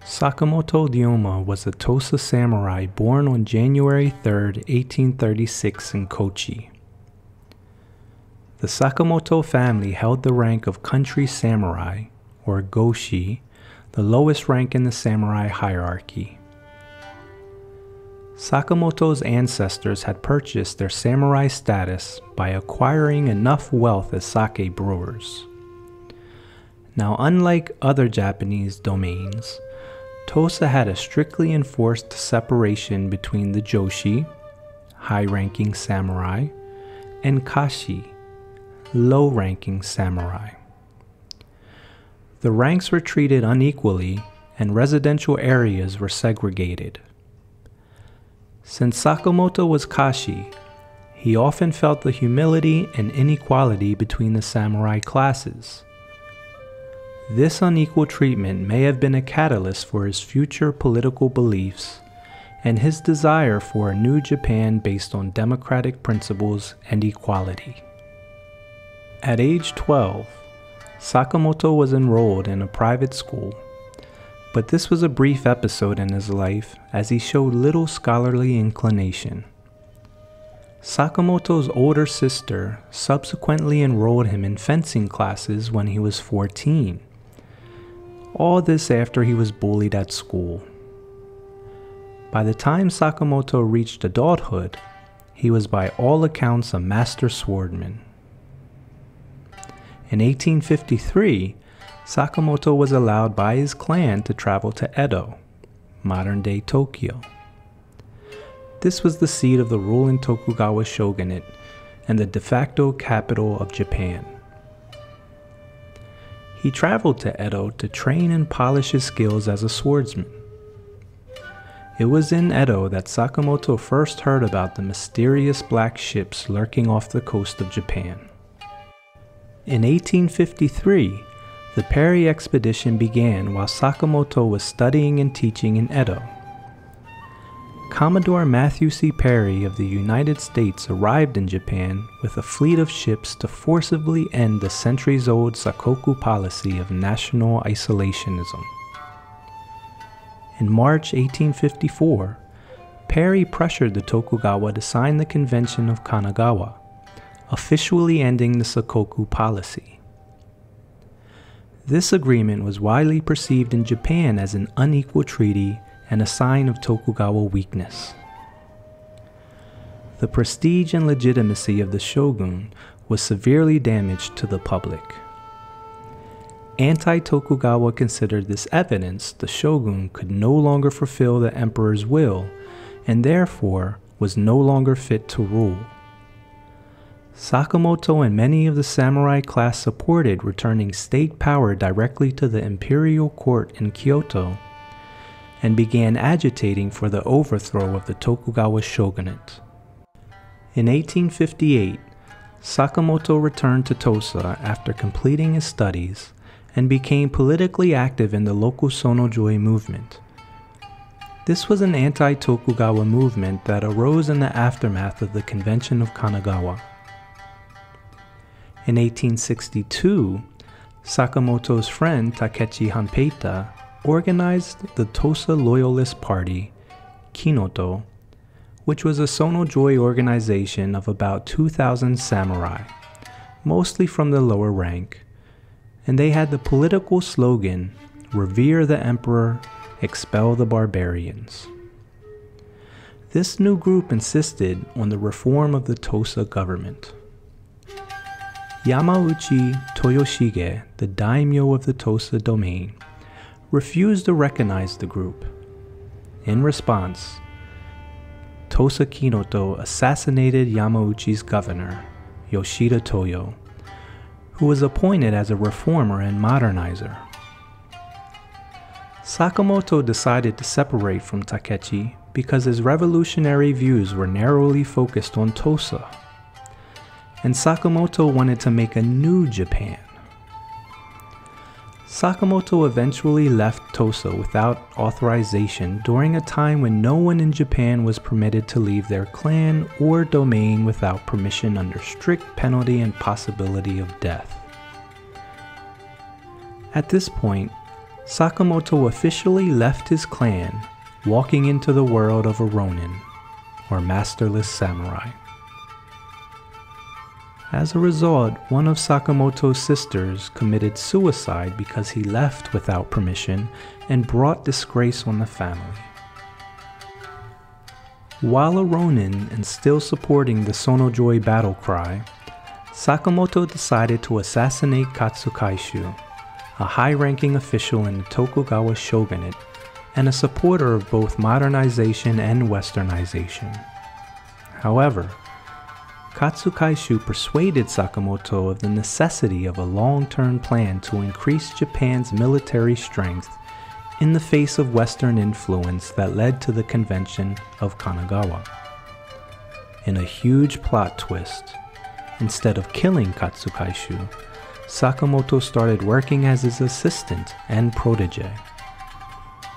Sakamoto Ryoma was a Tosa samurai born on January 3, 1836 in Kochi. The Sakamoto family held the rank of country samurai, or goshi, the lowest rank in the samurai hierarchy. Sakamoto's ancestors had purchased their samurai status by acquiring enough wealth as sake brewers. Now, unlike other Japanese domains, Tosa had a strictly enforced separation between the joshi, high-ranking samurai, and kashi, low-ranking samurai. The ranks were treated unequally, and residential areas were segregated. Since Sakamoto was kashi, he often felt the humility and inequality between the samurai classes. This unequal treatment may have been a catalyst for his future political beliefs and his desire for a new Japan based on democratic principles and equality. At age 12, Sakamoto was enrolled in a private school, but this was a brief episode in his life as he showed little scholarly inclination. Sakamoto's older sister subsequently enrolled him in fencing classes when he was 14. All this after he was bullied at school. By the time Sakamoto reached adulthood, he was by all accounts a master swordsman. In 1853, Sakamoto was allowed by his clan to travel to Edo, modern-day Tokyo. This was the seat of the ruling Tokugawa shogunate and the de facto capital of Japan. He traveled to Edo to train and polish his skills as a swordsman. It was in Edo that Sakamoto first heard about the mysterious black ships lurking off the coast of Japan. In 1853, the Perry expedition began while Sakamoto was studying and teaching in Edo. Commodore Matthew C. Perry of the United States arrived in Japan with a fleet of ships to forcibly end the centuries-old Sakoku policy of national isolationism. In March 1854, Perry pressured the Tokugawa to sign the Convention of Kanagawa, officially ending the Sakoku policy. This agreement was widely perceived in Japan as an unequal treaty and a sign of Tokugawa weakness. The prestige and legitimacy of the shogun was severely damaged to the public. Anti-Tokugawa considered this evidence the shogun could no longer fulfill the emperor's will and therefore was no longer fit to rule. Sakamoto and many of the samurai class supported returning state power directly to the imperial court in Kyoto and began agitating for the overthrow of the Tokugawa shogunate. In 1858, Sakamoto returned to Tosa after completing his studies and became politically active in the local Sonojoi movement. This was an anti-Tokugawa movement that arose in the aftermath of the Convention of Kanagawa. In 1862, Sakamoto's friend Takechi Hanpeita organized the Tosa Loyalist Party, Kinoto, which was a Sonojoi organization of about 2,000 samurai, mostly from the lower rank, and they had the political slogan, "Revere the Emperor, expel the barbarians." This new group insisted on the reform of the Tosa government. Yamauchi Toyoshige, the daimyo of the Tosa Domain, refused to recognize the group. In response, Tosa Kinoto assassinated Yamauchi's governor, Yoshida Toyo, who was appointed as a reformer and modernizer. Sakamoto decided to separate from Takechi because his revolutionary views were narrowly focused on Tosa, and Sakamoto wanted to make a new Japan. Sakamoto eventually left Tosa without authorization during a time when no one in Japan was permitted to leave their clan or domain without permission under strict penalty and possibility of death. At this point, Sakamoto officially left his clan, walking into the world of a Ronin, or masterless samurai. As a result, one of Sakamoto's sisters committed suicide because he left without permission and brought disgrace on the family. While a Ronin and still supporting the Sonojoi battle cry, Sakamoto decided to assassinate Katsu Kaishu, a high-ranking official in the Tokugawa shogunate and a supporter of both modernization and westernization. However, Katsu Kaishu persuaded Sakamoto of the necessity of a long-term plan to increase Japan's military strength in the face of Western influence that led to the Convention of Kanagawa. In a huge plot twist, instead of killing Katsu Kaishu, Sakamoto started working as his assistant and protege.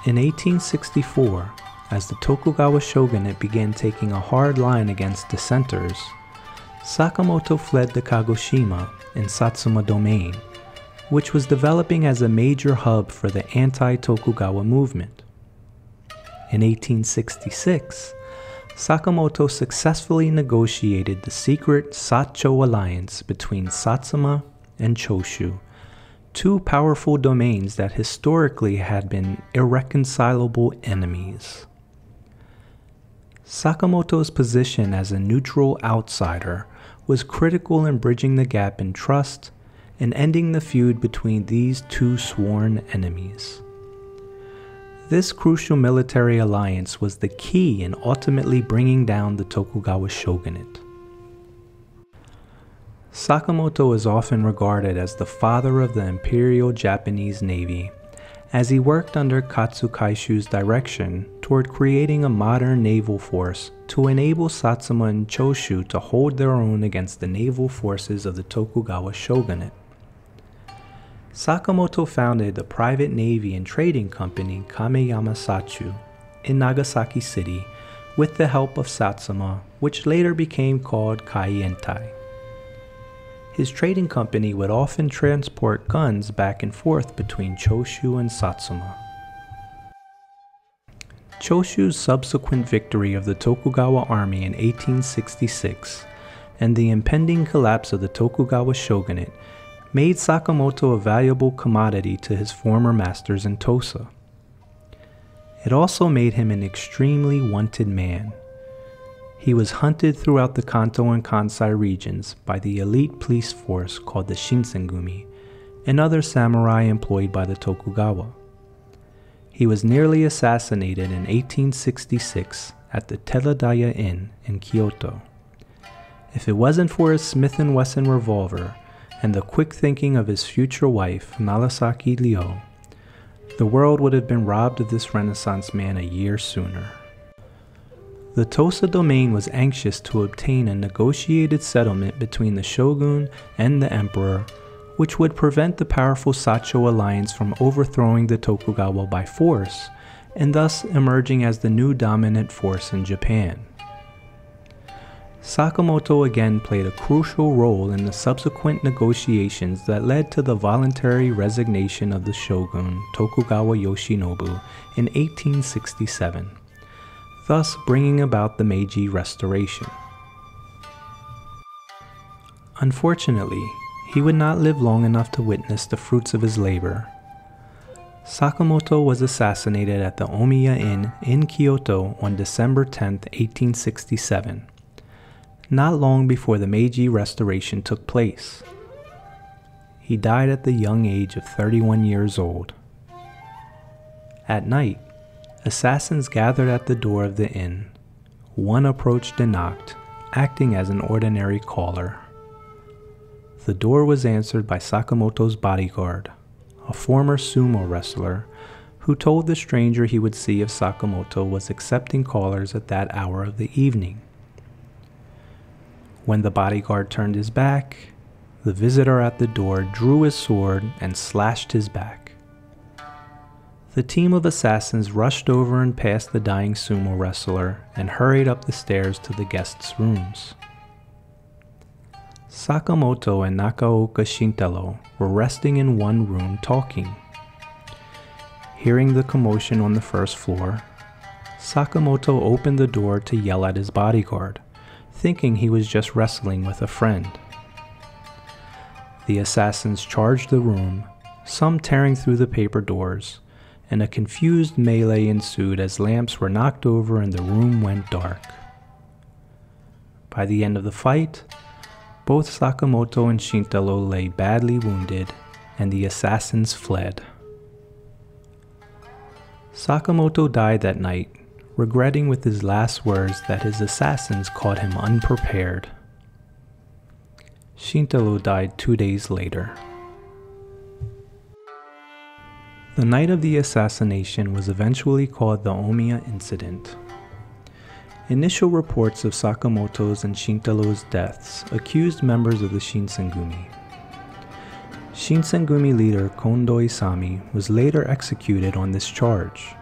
In 1864, as the Tokugawa shogunate began taking a hard line against dissenters, Sakamoto fled to Kagoshima in Tosa Domain, which was developing as a major hub for the anti-Tokugawa movement. In 1866, Sakamoto successfully negotiated the secret Sacho alliance between Satsuma and Choshu, two powerful domains that historically had been irreconcilable enemies. Sakamoto's position as a neutral outsider was critical in bridging the gap in trust and ending the feud between these two sworn enemies. This crucial military alliance was the key in ultimately bringing down the Tokugawa shogunate. Sakamoto is often regarded as the father of the Imperial Japanese Navy, as he worked under Katsu Kaishu's direction toward creating a modern naval force to enable Satsuma and Choshu to hold their own against the naval forces of the Tokugawa shogunate. Sakamoto founded the private navy and trading company Kameyama Sachu in Nagasaki City with the help of Satsuma, which later became called Kaientai. His trading company would often transport guns back and forth between Choshu and Satsuma. Choshu's subsequent victory of the Tokugawa army in 1866 and the impending collapse of the Tokugawa shogunate made Sakamoto a valuable commodity to his former masters in Tosa. It also made him an extremely wanted man. He was hunted throughout the Kanto and Kansai regions by the elite police force called the Shinsengumi and other samurai employed by the Tokugawa. He was nearly assassinated in 1866 at the Teradaya Inn in Kyoto. If it wasn't for his Smith & Wesson revolver and the quick thinking of his future wife, Narasaki Ryo, the world would have been robbed of this Renaissance man a year sooner. The Tosa Domain was anxious to obtain a negotiated settlement between the shogun and the emperor, which would prevent the powerful Sacho alliance from overthrowing the Tokugawa by force, and thus emerging as the new dominant force in Japan. Sakamoto again played a crucial role in the subsequent negotiations that led to the voluntary resignation of the shogun Tokugawa Yoshinobu in 1867. Thus bringing about the Meiji Restoration. Unfortunately, he would not live long enough to witness the fruits of his labor. Sakamoto was assassinated at the Omiya Inn in Kyoto on December 10, 1867, not long before the Meiji Restoration took place. He died at the young age of 31 years old. At night, assassins gathered at the door of the inn. One approached and knocked, acting as an ordinary caller. The door was answered by Sakamoto's bodyguard, a former sumo wrestler, who told the stranger he would see if Sakamoto was accepting callers at that hour of the evening. When the bodyguard turned his back, the visitor at the door drew his sword and slashed his back. The team of assassins rushed over and past the dying sumo wrestler and hurried up the stairs to the guests' rooms. Sakamoto and Nakaoka Shintaro were resting in one room talking. hearing the commotion on the first floor, Sakamoto opened the door to yell at his bodyguard, thinking he was just wrestling with a friend. The assassins charged the room, some tearing through the paper doors, and a confused melee ensued as lamps were knocked over and the room went dark. By the end of the fight, both Sakamoto and Shintaro lay badly wounded, and the assassins fled. Sakamoto died that night, regretting with his last words that his assassins caught him unprepared. Shintaro died 2 days later. The night of the assassination was eventually called the Omiya Incident. Initial reports of Sakamoto's and Shintaro's deaths accused members of the Shinsengumi. Shinsengumi leader Kondo Isami was later executed on this charge.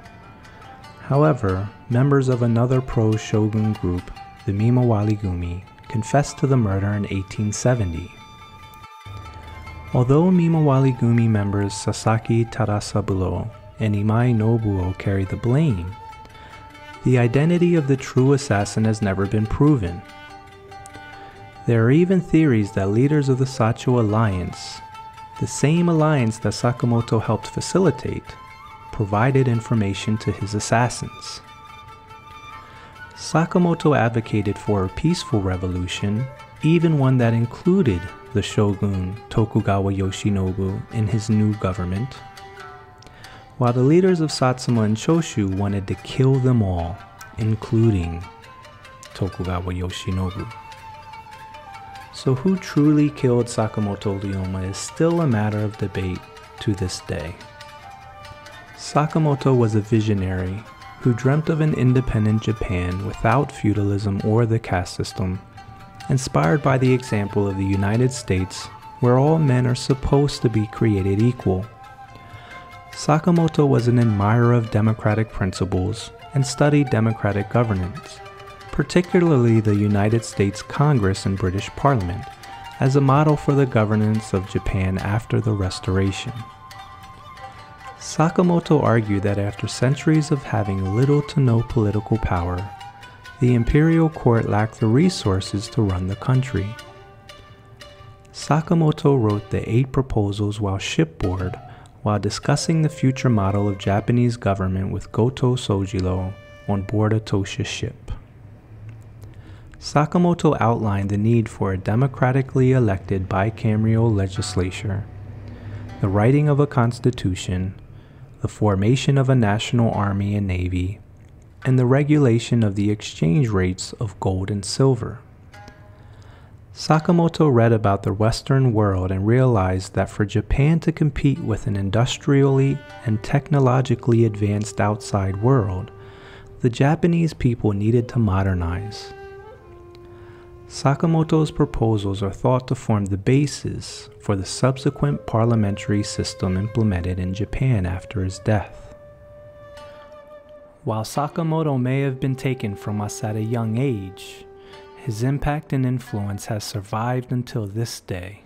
However, members of another pro-shogun group, the Mimawari-gumi, confessed to the murder in 1870. Although Mimawari-gumi members Sasaki Tadasaburo and Imai Nobuo carry the blame, the identity of the true assassin has never been proven. There are even theories that leaders of the Sacho Alliance, the same alliance that Sakamoto helped facilitate, provided information to his assassins. Sakamoto advocated for a peaceful revolution, even one that included the shogun Tokugawa Yoshinobu in his new government, while the leaders of Satsuma and Choshu wanted to kill them all, including Tokugawa Yoshinobu. So who truly killed Sakamoto Ryoma is still a matter of debate to this day. Sakamoto was a visionary who dreamt of an independent Japan without feudalism or the caste system, inspired by the example of the United States, where all men are supposed to be created equal. Sakamoto was an admirer of democratic principles and studied democratic governance, particularly the United States Congress and British Parliament, as a model for the governance of Japan after the Restoration. Sakamoto argued that after centuries of having little to no political power, the imperial court lacked the resources to run the country. Sakamoto wrote the 8 proposals while shipboard while discussing the future model of Japanese government with Goto Sojiro on board a Tosha ship. Sakamoto outlined the need for a democratically elected bicameral legislature, the writing of a constitution, the formation of a national army and navy, and the regulation of the exchange rates of gold and silver. Sakamoto read about the Western world and realized that for Japan to compete with an industrially and technologically advanced outside world, the Japanese people needed to modernize. Sakamoto's proposals are thought to form the basis for the subsequent parliamentary system implemented in Japan after his death. While Sakamoto may have been taken from us at a young age, his impact and influence has survived until this day.